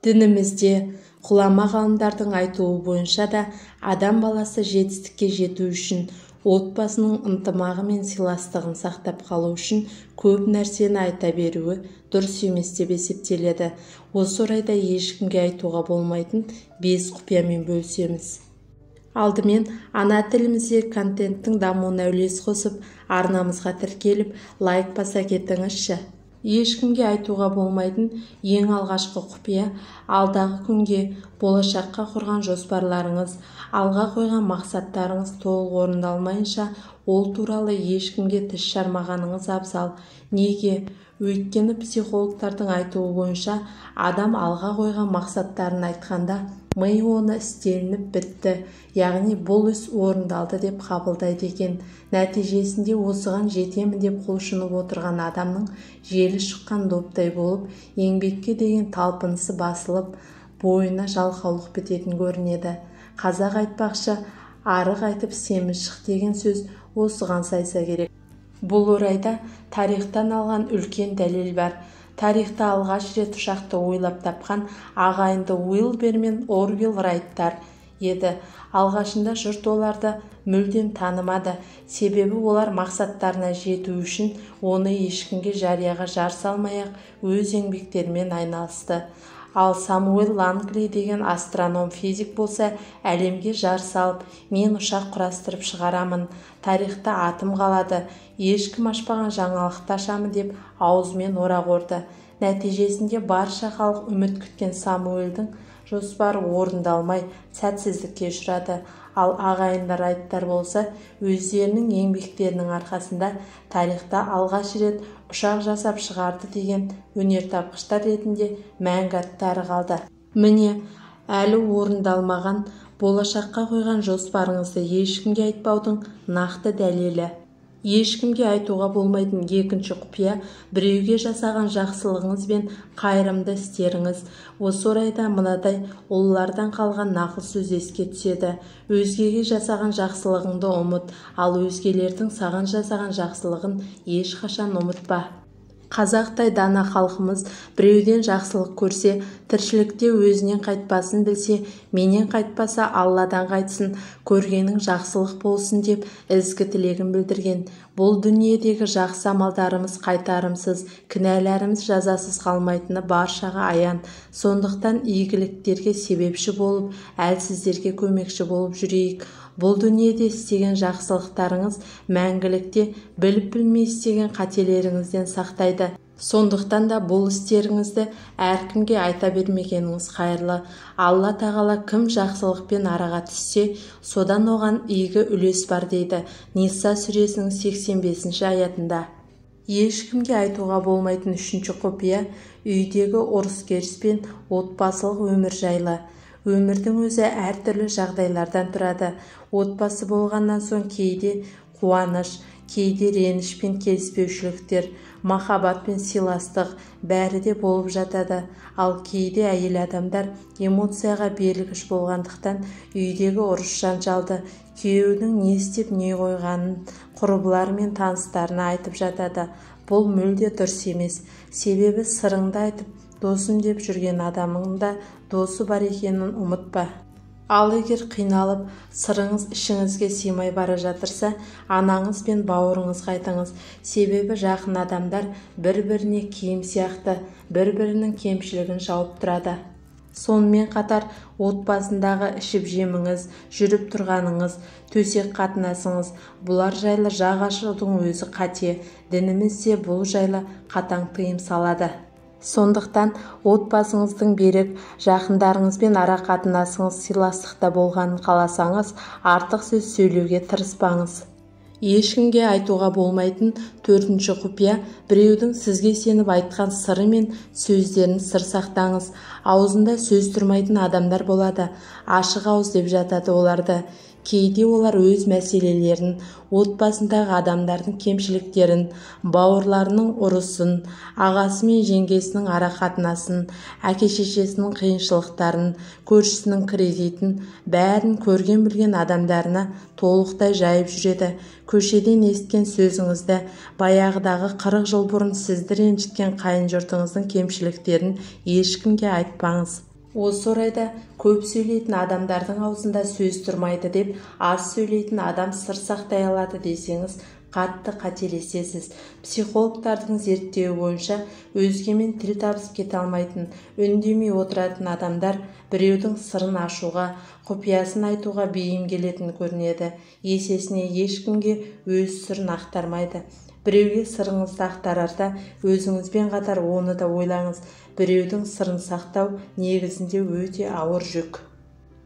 Дінімізде ғұлама ғалымдардың айтуы бойынша да адам баласы жетістікке жету үшін отбасының ынтымағы мен сыйластығын сақтап қалу үшін көп нәрсені айта беруі дұрыс емес деп есептеледі. Осы орайда ешкімге айтуға болмайтын 5 құпиямен бөлісеміз. Алдымен ана тілімізде контенттің дамуына үлес қосып, арнамызға тіркеліп, лайк баса кетіңізші. Ешкімге айтуға болмайтын ең алғашқы құпия алдағы күнге, болашаққа құрған жоспарларыңыз, алға қойған мақсаттарыңыз толық орындалмайынша ол туралы ешкімге тіс жармағаныңыз абзал. Неге? Өйткені психологтардың айтуы бойынша адам алға қойған мақсаттарын айтқанда ми оны істелініп бітті, яғни бұл іс орындалды деп қабылдайды екен. Нәтижесінде осыған жетемін деп құлшынып отырған адамның желі шыққан доптай болып, еңбекке деген талпынысы басылып, бойына жалқаулық бітетін көрінеді. Қазақ айтпақшы, арық айтып семіз шық деген сөз осыған сайса керек. Бұл орайда тарихтан алған үлкен дәлел бар. Тарихта алғаш рет ұшақты ойлап тапқан ағайынды Уилбер мен Орвилл Райттар еді. Алғашында жұрт оларды мүлдем танымады, себебі олар мақсаттарына жету үшін оны ешкімге жарияға жар салмай-ақ өз еңбектерімен айналысты. Ал Самуэль Лангли деген астроном-физик болса, әлемге жар салып, мен ұшақ құрастырып шығарамын, тарихта атым қалады, ешкім ашпаған жаңалықты ашамын деп аузымен орақ орды. Нәтижесінде барша халық үміт күткен Самуэльдің жоспары орындалмай сәтсіздікке ұшырады. Ал ағайынды Райттар болса, өздерінің еңбектерінің арқасында тарихта алғаш рет ұшақ жасап шығарды деген өнертапқыштар ретінде мәңгі аттары қалды. Міне, әлі орындалмаған, болашаққа қойған жоспарыңызды ешкімге айтпаудың нақты дәлелі. Ешкімге айтуға болмайтын екінші құпия біреуге жасаған жақсылығыңыз бен қайырымды істеріңіз. Осы орайда мынадай ұлылардан қалған нақыл сөз еске түседі. Өзгеге жасаған жақсылығыңды ұмыт, ал өзгелердің саған жасаған жақсылығын ешқашан ұмытпа. Қазақтай дана халқымыз біреуден жақсылық көрсе, тіршілікте өзінен қайтпасын білсе, менен қайтпаса Алладан қайтсын, көргенің жақсылық болсын деп ізгі тілегін білдірген. Бұл дүниедегі жақсы амалдарымыз қайтарымсыз, кінәларымыз жазасыз қалмайтыны баршаға аян. Сондықтан игіліктерге себепші болып, әлсіздерге көмекші болып жүрейік. Бұл дүниеде істеген жақсылықтарыңыз мәңгілікте біліп-білмей істеген қателеріңізден сақтайды. Сондықтан да бұл істеріңізді әркімге айта бермегеніңіз қайырлы. Алла тағала кім жақсылықпен араға түссе, содан оған игі үлес бар дейді Ниса сүресінің 85 аятында. Ешкімге айтуға болмайтын үшінші құпия үйдегі ұрыс-керіс пен отбасылық өмір жайлы. Өмірдің өзі әртүрлі жағдайлардан тұрады. Отбасы болғаннан соң кейде қуаныш, кейде реніш пен келіспеушіліктер, махаббат пен сыйластық бәрі де болып жатады. Ал кейде әйел адамдар эмоцияға берілгіш болғандықтан үйдегі ұрыс жанжалды күйеуінің не істеп не қойғанын құрбылары мен таныстарына айтып жатады. Бұл мүлде дұрыс емес. Себебі сырыңды айтып, досым деп жүрген адамың да досы бар екенін ұмытпа. Ал егер қиналып, сырыңыз ішіңізге сыймай бара жатырса, анаңыз бен бауырыңызға айтыңыз. Себебі жақын адамдар бір-біріне киім сияқты, бір-бірінің кемшілігін жауып тұрады. Сонымен қатар отбасындағы ішіп-жеміңіз, жүріп тұрғаныңыз, төсек қатынасыңыз, бұлар жайлы жақ ашудың өзі қате. Дінімізде бұл жайлы қатаң тыйым салады. Сондықтан отбасыңыздың берік, жақындарыңызбен ара қатынасыңыз сыйластықта болғанын қаласаңыз, артық сөз сөйлеуге тырыспаңыз. Ешкімге айтуға болмайтын төртінші құпия біреудің сізге сеніп айтқан сыры мен сөздерін сыр сақтаңыз. Аузында сөз тұрмайтын адамдар болады. Ашық ауыз деп жатады оларды. Кейде олар өз мәселелерін, отбасындағы адамдардың кемшіліктерін, бауырларының ұрысын, ағасы мен жеңгесінің ара қатынасын, әке-шешесінің қиыншылықтарын, көршісінің кредитін, бәрін көрген-білген адамдарына толықтай жайып жүреді. Көшеден есткен сөзіңізді, баяғыдағы 40 жыл бұрын сізді ренжіткен қайын жұртыңыздың кемшіліктерін ешкімге айтпаңыз. Осы орайда көп сөйлейтін адамдардың аузында сөз тұрмайды деп, аз сөйлейтін адам сыр сақтай алады десеңіз, қатты қателесесіз. Психологтардың зерттеуі бойынша өзгемен тіл табысып кете алмайтын, үндемей отыратын адамдар біреудің сырын ашуға, құпиясын айтуға бейім келетін көрінеді. Есесіне ешкімге өз сырын ақтармайды. Біреуге сырыңызды ақтарарда өзіңізбен қатар оны да ойлаңыз. Біреудің сырын сақтау негізінде өте ауыр жүк.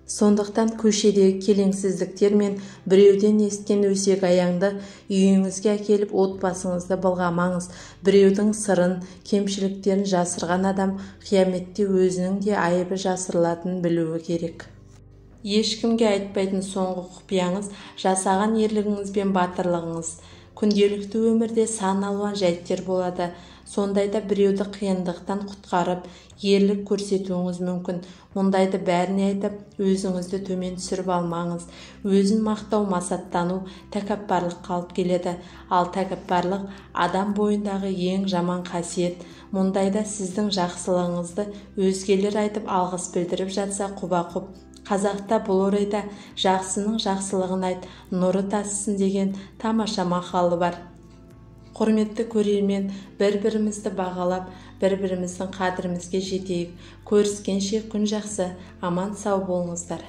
Сондықтан көшедегі келеңсіздіктер мен біреуден есткен өсек аяңды үйіңізге әкеліп отбасыңызды былғамаңыз. Біреудің сырын, кемшіліктерін жасырған адам қияметте өзінің де айыбы жасырылатынын білуі керек. Ешкімге айтпайтын соңғы құпияңыз жасаған ерлігіңіз бен батырлығыңыз. Күнделікті өмірде сан алуан жайттер болады. Сондайда біреуді қиындықтан құтқарып, ерлік көрсетуіңіз мүмкін. Мұндайды бәріне айтып, өзіңізді төмен түсіріп алмаңыз. Өзін мақтау, масаттану, тәкаппарлық қалып келеді. Ал тәкаппарлық адам бойындағы ең жаман қасиет. Мұндайда сіздің жақсылығыңызды өзгелер айтып алғыс білдіріп жатса құба-құп. Қазақта бұл орайда жақсының жақсылығын айт, нұры тасысын деген тамаша мақалы бар. Құрметті көрермен, бір-бірімізді бағалап, бір-біріміздің қадірімізге жетейік. Көріскенше күн жақсы, аман сау болыңыздар.